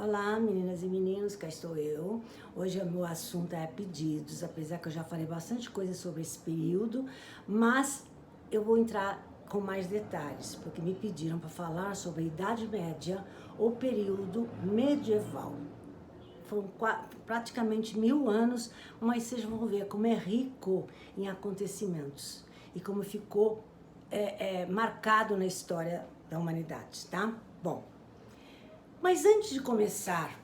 Olá, meninas e meninos, cá estou eu. Hoje o meu assunto é pedidos, apesar que eu já falei bastante coisa sobre esse período, mas eu vou entrar com mais detalhes, porque me pediram para falar sobre a Idade Média ou período medieval. Foram praticamente 1000 anos, mas vocês vão ver como é rico em acontecimentos e como ficou marcado na história da humanidade, tá? Bom, mas antes de começar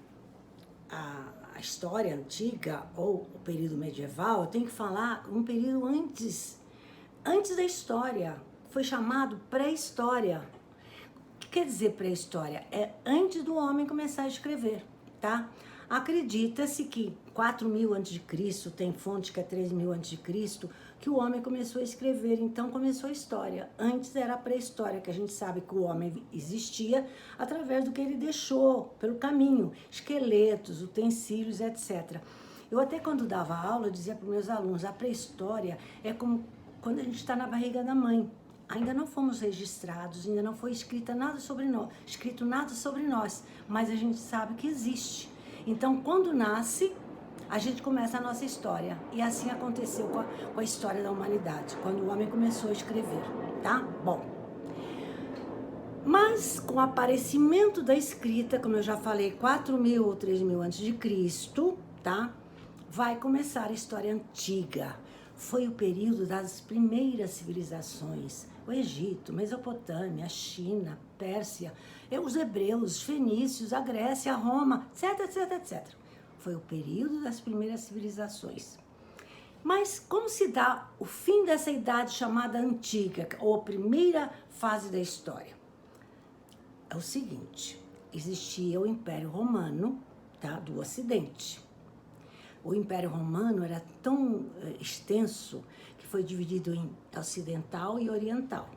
a história antiga ou o período medieval, eu tenho que falar um período antes da história. Foi chamado pré-história. O que quer dizer pré-história? É antes do homem começar a escrever, tá? Acredita-se que 4000 a.C., tem fonte que é 3000 a.C., que o homem começou a escrever, então começou a história. Antes era a pré-história, que a gente sabe que o homem existia através do que ele deixou pelo caminho, esqueletos, utensílios, etc. Eu até quando dava aula, eu dizia para os meus alunos, a pré-história é como quando a gente está na barriga da mãe. Ainda não fomos registrados, ainda não foi escrito nada sobre nós, mas a gente sabe que existe. Então, quando nasce, a gente começa a nossa história. E assim aconteceu com a história da humanidade, quando o homem começou a escrever, tá? Bom, mas com o aparecimento da escrita, como eu já falei, 4000 ou 3000 a.C., tá? Vai começar a história antiga. Foi o período das primeiras civilizações. O Egito, Mesopotâmia, a China, Pérsia, os hebreus, os fenícios, a Grécia, a Roma, etc, etc, etc. Foi o período das primeiras civilizações. Mas como se dá o fim dessa idade chamada antiga, ou a primeira fase da história? É o seguinte, existia o Império Romano, tá, do Ocidente. O Império Romano era tão extenso que foi dividido em ocidental e oriental.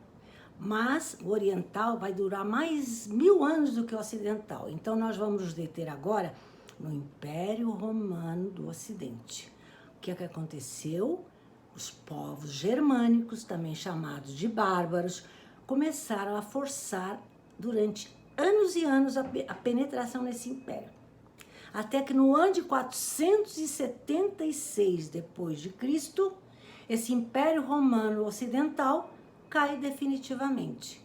Mas o oriental vai durar mais 1000 anos do que o ocidental. Então nós vamos nos deter agora no Império Romano do Ocidente. O que é que aconteceu? Os povos germânicos, também chamados de bárbaros, começaram a forçar durante anos e anos a penetração nesse império. Até que no ano de 476 depois de Cristo, esse Império Romano Ocidental cai definitivamente,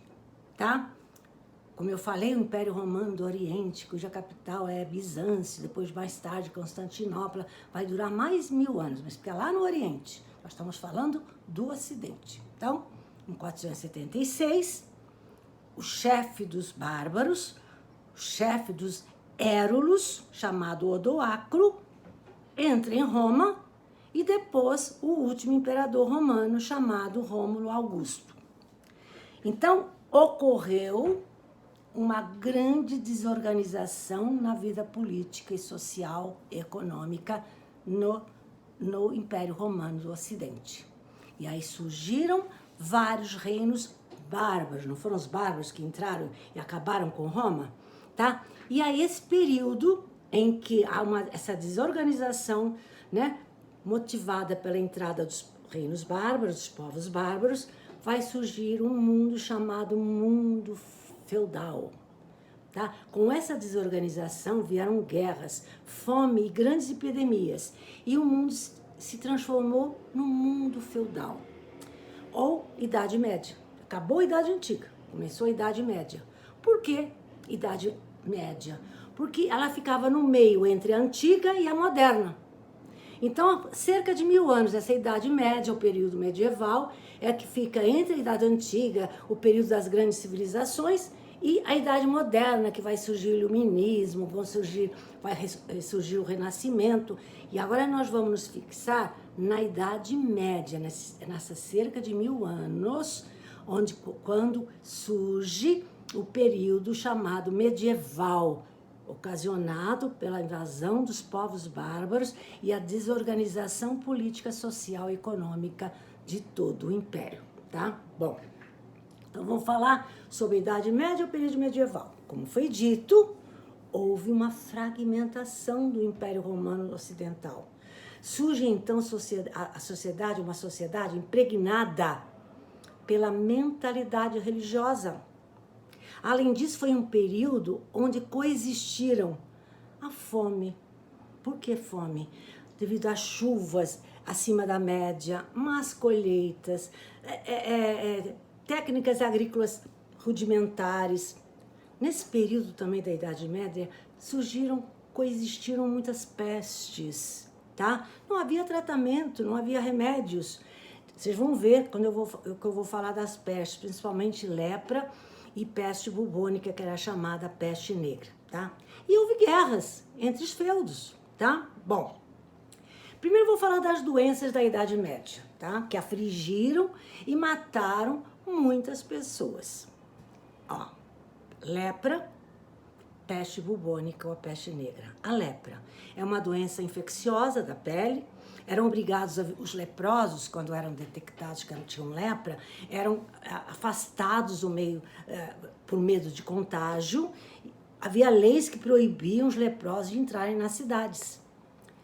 tá? Como eu falei, o Império Romano do Oriente, cuja capital é Bizâncio, depois mais tarde Constantinopla, vai durar mais 1000 anos, mas porque é lá no Oriente, nós estamos falando do Ocidente. Então, em 476, o chefe dos bárbaros, o chefe dos Érulos, chamado Odoacro, entra em Roma, e depois o último imperador romano, chamado Rômulo Augusto. Então, ocorreu uma grande desorganização na vida política e social e econômica no Império Romano do Ocidente. E aí surgiram vários reinos bárbaros, não foram os bárbaros que entraram e acabaram com Roma? Tá? E aí esse período em que há essa desorganização, né, motivada pela entrada dos reinos bárbaros, dos povos bárbaros, vai surgir um mundo chamado mundo feudal. Tá? Com essa desorganização vieram guerras, fome e grandes epidemias, e o mundo se transformou no mundo feudal, ou Idade Média. Acabou a Idade Antiga, começou a Idade Média. Por que Idade Média? Porque ela ficava no meio entre a antiga e a moderna. Então, cerca de 1000 anos, essa Idade Média, o período medieval, é que fica entre a Idade Antiga, o período das grandes civilizações, e a Idade Moderna, que vai surgir o Iluminismo, vai surgir o Renascimento. E agora nós vamos nos fixar na Idade Média, nessa cerca de 1000 anos, quando surge o período chamado medieval, ocasionado pela invasão dos povos bárbaros e a desorganização política, social e econômica de todo o império, tá? Bom, então vamos falar sobre a Idade Média e o período medieval. Como foi dito, houve uma fragmentação do Império Romano Ocidental. Surge então uma sociedade impregnada pela mentalidade religiosa. Além disso, foi um período onde coexistiram A fome. Por que fome? Devido às chuvas acima da média, más colheitas, técnicas agrícolas rudimentares. Nesse período também da Idade Média, coexistiram muitas pestes, tá? Não havia tratamento, não havia remédios. Vocês vão ver quando eu vou falar das pestes, principalmente lepra e peste bubônica, que era chamada peste negra, tá? E houve guerras entre os feudos, tá? Bom, primeiro vou falar das doenças da Idade Média, tá? Que afligiram e mataram muitas pessoas. Ó, lepra, peste bubônica ou a peste negra. A lepra é uma doença infecciosa da pele. Eram obrigados, os leprosos, quando eram detectados que tinham lepra, eram afastados do meio por medo de contágio. Havia leis que proibiam os leprosos de entrarem nas cidades.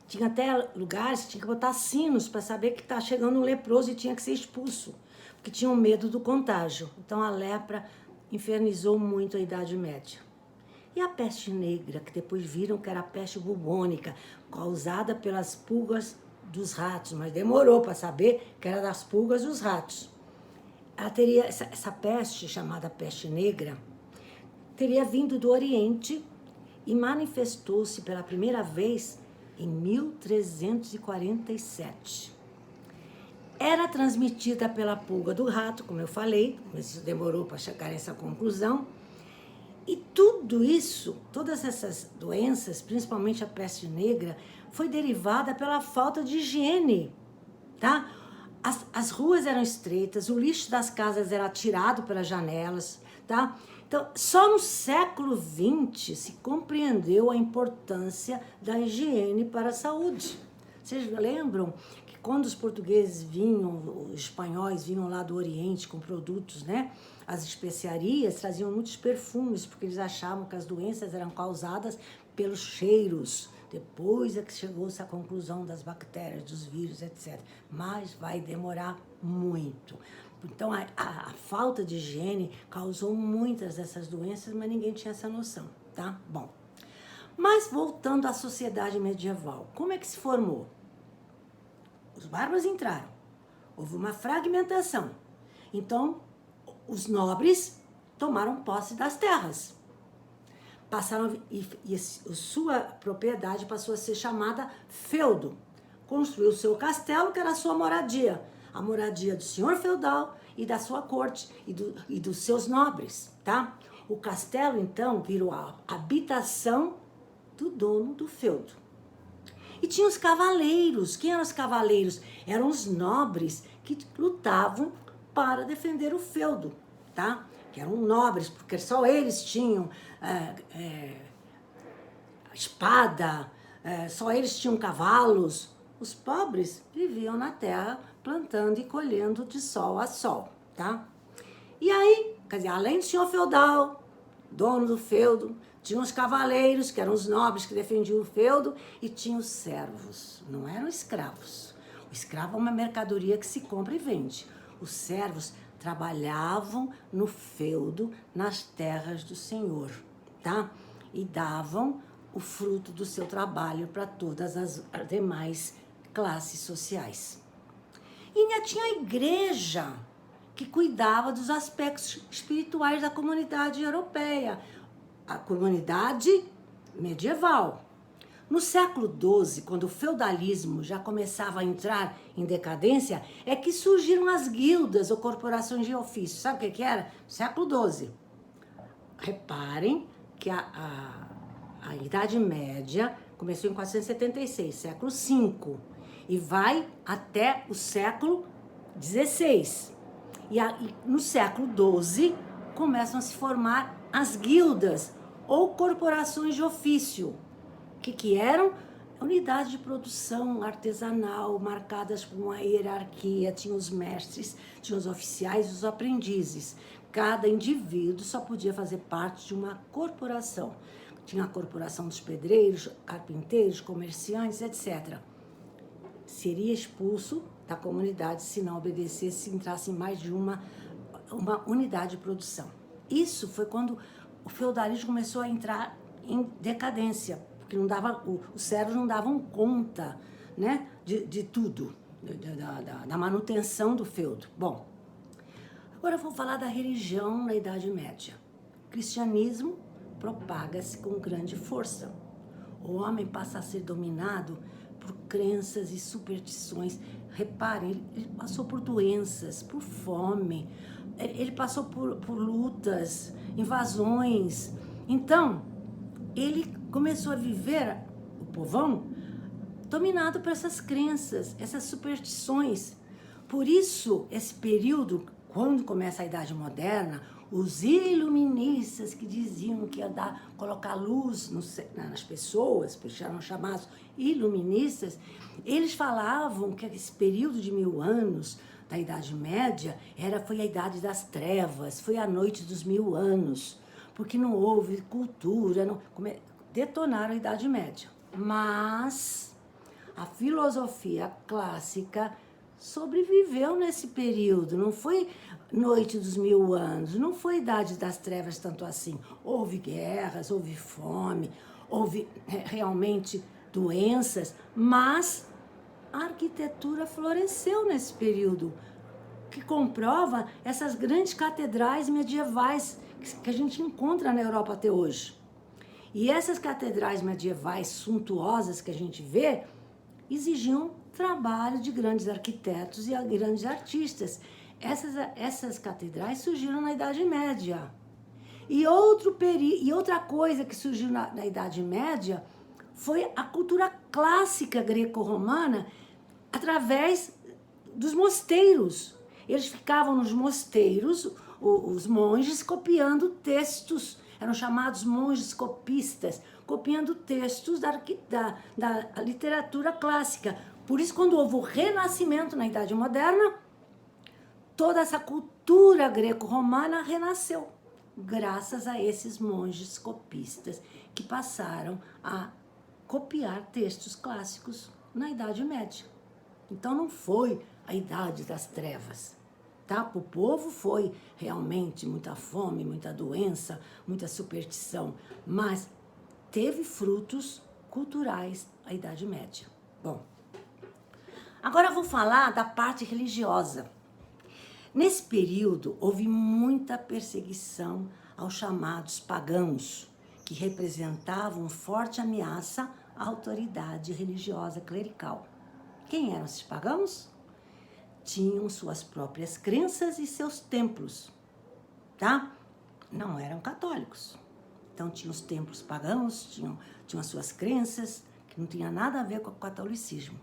Tinha até lugares que tinha que botar sinos para saber que está chegando um leproso e tinha que ser expulso, porque tinham medo do contágio. Então a lepra infernizou muito a Idade Média. E a peste negra, que depois viram que era a peste bubônica, causada pelas pulgas dos ratos, mas demorou para saber que era das pulgas dos ratos. Ela teria, essa peste, chamada peste negra, teria vindo do Oriente e manifestou-se pela primeira vez em 1347. Era transmitida pela pulga do rato, como eu falei, mas isso demorou para chegar a essa conclusão. E tudo isso, todas essas doenças, principalmente a peste negra, foi derivada pela falta de higiene, tá? As ruas eram estreitas, o lixo das casas era tirado pelas janelas, tá? Então, só no século XX se compreendeu a importância da higiene para a saúde. Vocês lembram que quando os portugueses vinham, os espanhóis vinham lá do Oriente com produtos, né? As especiarias traziam muitos perfumes, porque eles achavam que as doenças eram causadas pelos cheiros. Depois é que chegou-se à conclusão das bactérias, dos vírus, etc. Mas vai demorar muito. Então, a falta de higiene causou muitas dessas doenças, mas ninguém tinha essa noção, tá? Bom, mas voltando à sociedade medieval, como é que se formou? Os bárbaros entraram, houve uma fragmentação. Então, os nobres tomaram posse das terras. Passaram e sua propriedade passou a ser chamada feudo. Construiu o seu castelo, que era a sua moradia. A moradia do senhor feudal e da sua corte e dos seus nobres, tá? O castelo, então, virou a habitação do dono do feudo. E tinha os cavaleiros. Quem eram os cavaleiros? Eram os nobres que lutavam para defender o feudo, tá? Que eram nobres, porque só eles tinham espada, só eles tinham cavalos. Os pobres viviam na terra plantando e colhendo de sol a sol, tá? E aí, quer dizer, além do senhor feudal, dono do feudo, tinha os cavaleiros, que eram os nobres que defendiam o feudo, e tinha os servos, não eram escravos. O escravo é uma mercadoria que se compra e vende. Os servos trabalhavam no feudo, nas terras do senhor, tá? E davam o fruto do seu trabalho para todas as demais classes sociais. E ainda tinha a igreja, que cuidava dos aspectos espirituais da comunidade europeia, a comunidade medieval. No século XII, quando o feudalismo já começava a entrar em decadência, é que surgiram as guildas ou corporações de ofício. Sabe o que era? Século XII. Reparem que a Idade Média começou em 476, século V, e vai até o século XVI. E no século XII começam a se formar as guildas ou corporações de ofício. O que eram? Unidades de produção artesanal, marcadas por uma hierarquia. Tinha os mestres, tinha os oficiais e os aprendizes. Cada indivíduo só podia fazer parte de uma corporação. Tinha a corporação dos pedreiros, carpinteiros, comerciantes, etc. Seria expulso da comunidade se não obedecesse, se entrasse em mais de uma unidade de produção. Isso foi quando o feudalismo começou a entrar em decadência, porque não dava, os cérebros não davam conta, né, de tudo, da manutenção do feudo. Bom, agora eu vou falar da religião na Idade Média. O cristianismo propaga-se com grande força. O homem passa a ser dominado por crenças e superstições. Reparem, ele passou por doenças, por fome, ele passou por lutas, invasões. Então, ele começou a viver, o povão, dominado por essas crenças, essas superstições. Por isso, esse período, quando começa a Idade Moderna, os iluministas que diziam que ia colocar luz nas pessoas, por isso eram chamados iluministas, eles falavam que esse período de 1000 anos da Idade Média foi a Idade das Trevas, foi a noite dos 1000 anos, porque não houve cultura, detonaram a Idade Média. Mas a filosofia clássica sobreviveu nesse período, não foi noite dos 1000 anos, não foi Idade das Trevas tanto assim. Houve guerras, houve fome, houve realmente doenças, mas a arquitetura floresceu nesse período, que comprova essas grandes catedrais medievais que a gente encontra na Europa até hoje. E essas catedrais medievais suntuosas que a gente vê exigiam trabalho de grandes arquitetos e grandes artistas. Essas catedrais surgiram na Idade Média. E outra coisa que surgiu na Idade Média foi a cultura clássica greco-romana através dos mosteiros. Eles ficavam nos mosteiros, os monges, copiando textos, eram chamados monges copistas, copiando textos da literatura clássica. Por isso, quando houve o Renascimento na Idade Moderna, toda essa cultura greco-romana renasceu, graças a esses monges copistas que passaram a copiar textos clássicos na Idade Média. Então não foi a Idade das Trevas, tá? Para o povo foi realmente muita fome, muita doença, muita superstição, mas teve frutos culturais a Idade Média. Bom, agora eu vou falar da parte religiosa. Nesse período, houve muita perseguição aos chamados pagãos, que representavam forte ameaça à autoridade religiosa clerical. Quem eram esses pagãos? Tinham suas próprias crenças e seus templos, tá? Não eram católicos. Então, tinham os templos pagãos, tinham as suas crenças, que não tinha nada a ver com o catolicismo.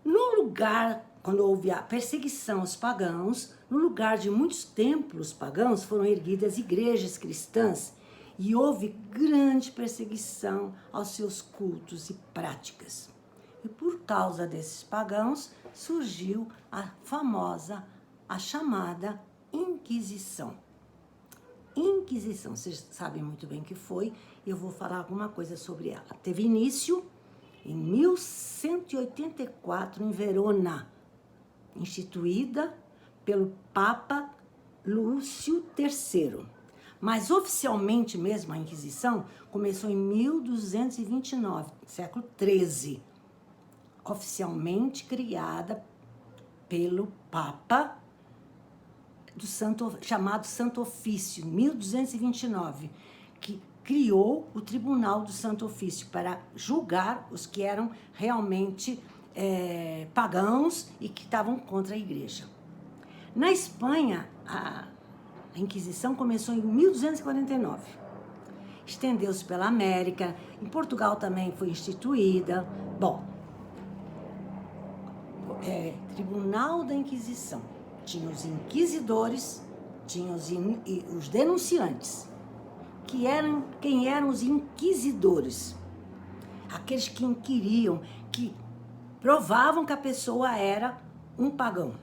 No lugar, quando houve a perseguição aos pagãos, no lugar de muitos templos pagãos foram erguidas igrejas cristãs e houve grande perseguição aos seus cultos e práticas. E por causa desses pagãos surgiu a chamada Inquisição. Inquisição, vocês sabem muito bem o que foi, e eu vou falar alguma coisa sobre ela. Teve início em 1184, em Verona, instituída pelo Papa Lúcio III. Mas oficialmente mesmo a Inquisição começou em 1229, século XIII. Oficialmente criada pelo Papa chamado Santo Ofício, 1229, que criou o Tribunal do Santo Ofício para julgar os que eram realmente pagãos e que estavam contra a igreja. Na Espanha, a Inquisição começou em 1249. Estendeu-se pela América, em Portugal também foi instituída. Bom, Tribunal da Inquisição. Tinha os inquisidores, tinha os denunciantes. Quem eram os inquisidores? Aqueles que inquiriam, que provavam que a pessoa era um pagão.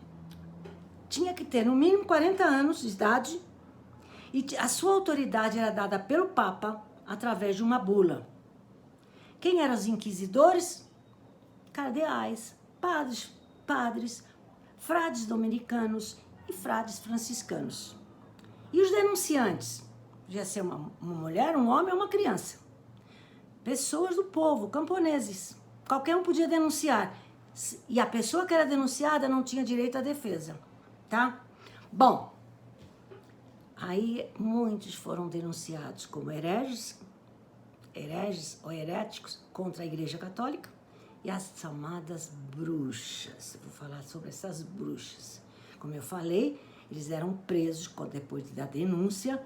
Tinha que ter no mínimo 40 anos de idade e a sua autoridade era dada pelo Papa através de uma bula. Quem eram os inquisidores? Cardeais, padres, frades dominicanos e frades franciscanos. E os denunciantes? Podia ser uma mulher, um homem ou uma criança. pessoas do povo, camponeses. Qualquer um podia denunciar. E a pessoa que era denunciada não tinha direito à defesa, tá? Bom, aí muitos foram denunciados como hereges ou heréticos contra a Igreja Católica e as chamadas bruxas. Eu vou falar sobre essas bruxas. Como eu falei, eles eram presos depois da denúncia,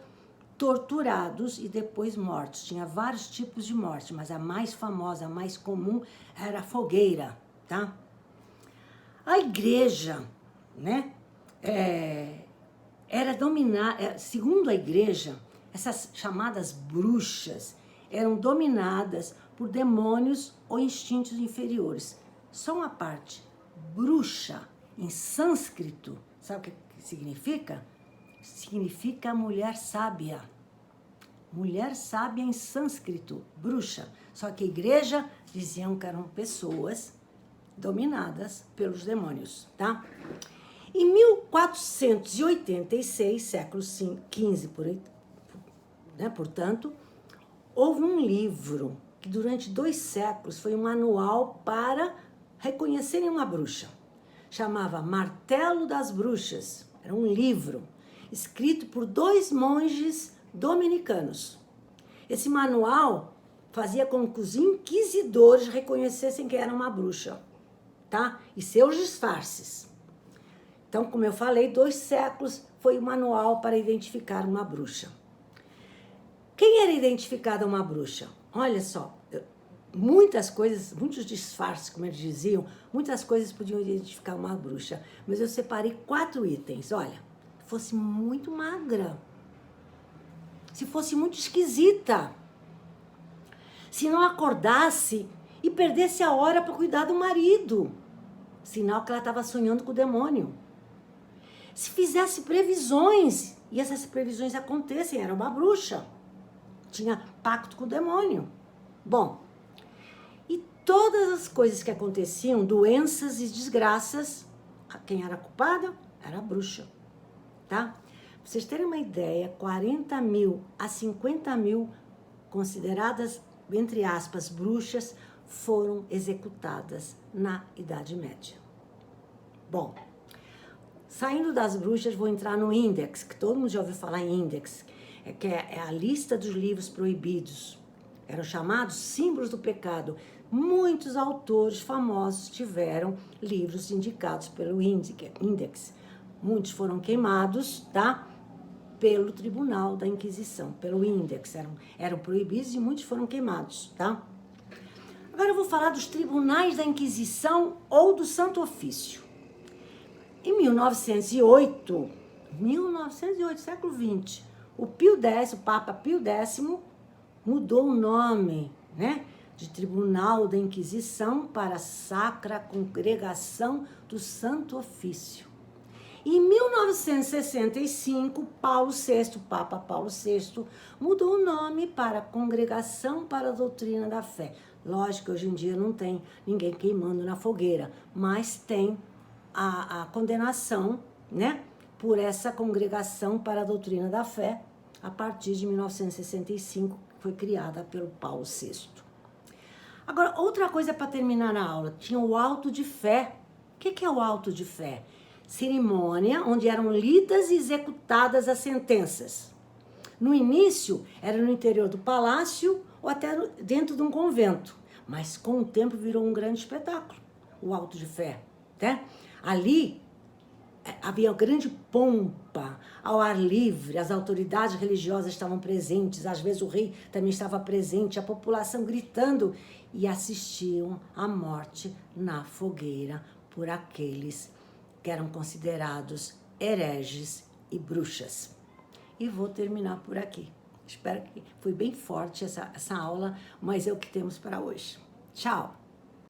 torturados e depois mortos. Tinha vários tipos de morte, mas a mais famosa, a mais comum era a fogueira, tá? A igreja, né, era dominada, segundo a igreja, essas chamadas bruxas eram dominadas por demônios ou instintos inferiores. Só uma parte, bruxa, em sânscrito, sabe o que significa? Significa mulher sábia. Mulher sábia em sânscrito, bruxa. Só que a igreja diziam que eram pessoas dominadas pelos demônios, tá? Em 1486, século XV, portanto, houve um livro que durante 2 séculos foi um manual para reconhecerem uma bruxa. Chamava Martelo das Bruxas. Era um livro escrito por 2 monges dominicanos. Esse manual fazia com que os inquisidores reconhecessem que era uma bruxa, tá? E seus disfarces. Então, como eu falei, 2 séculos foi o manual para identificar uma bruxa. Quem era identificada uma bruxa? Olha só, muitas coisas, muitos disfarces, como eles diziam, muitas coisas podiam identificar uma bruxa, mas eu separei 4 itens. Olha, se fosse muito magra, se fosse muito esquisita, se não acordasse e perdesse a hora para cuidar do marido, sinal que ela estava sonhando com o demônio. Se fizesse previsões e essas previsões acontecem, era uma bruxa, tinha pacto com o demônio. Bom, e todas as coisas que aconteciam, doenças e desgraças, quem era culpada era a bruxa, tá? Pra vocês terem uma ideia, 40 mil a 50 mil consideradas, entre aspas, bruxas, foram executadas na Idade Média. Bom, saindo das bruxas, vou entrar no índex, que todo mundo já ouviu falar em índex, que é a lista dos livros proibidos. Eram chamados símbolos do pecado. Muitos autores famosos tiveram livros indicados pelo índex. Muitos foram queimados, tá? Pelo Tribunal da Inquisição, pelo índex. Eram proibidos e muitos foram queimados, tá? Agora eu vou falar dos tribunais da Inquisição ou do Santo Ofício. Em 1908, século XX, o Papa Pio X mudou o nome, né, de Tribunal da Inquisição para Sacra Congregação do Santo Ofício. Em 1965, Papa Paulo VI, mudou o nome para Congregação para a Doutrina da Fé. Lógico que hoje em dia não tem ninguém queimando na fogueira, mas tem a condenação, né, por essa Congregação para a Doutrina da Fé, a partir de 1965, que foi criada pelo Paulo VI. Agora, outra coisa para terminar a aula, tinha o auto de fé. O que é o auto de fé? Cerimônia onde eram lidas e executadas as sentenças. No início, era no interior do palácio ou até dentro de um convento, mas com o tempo virou um grande espetáculo, o auto de fé, né? Ali havia grande pompa, ao ar livre, as autoridades religiosas estavam presentes, às vezes o rei também estava presente, a população gritando e assistiam à morte na fogueira por aqueles que eram considerados hereges e bruxas. E vou terminar por aqui. Espero que foi bem forte essa aula, mas é o que temos para hoje. Tchau!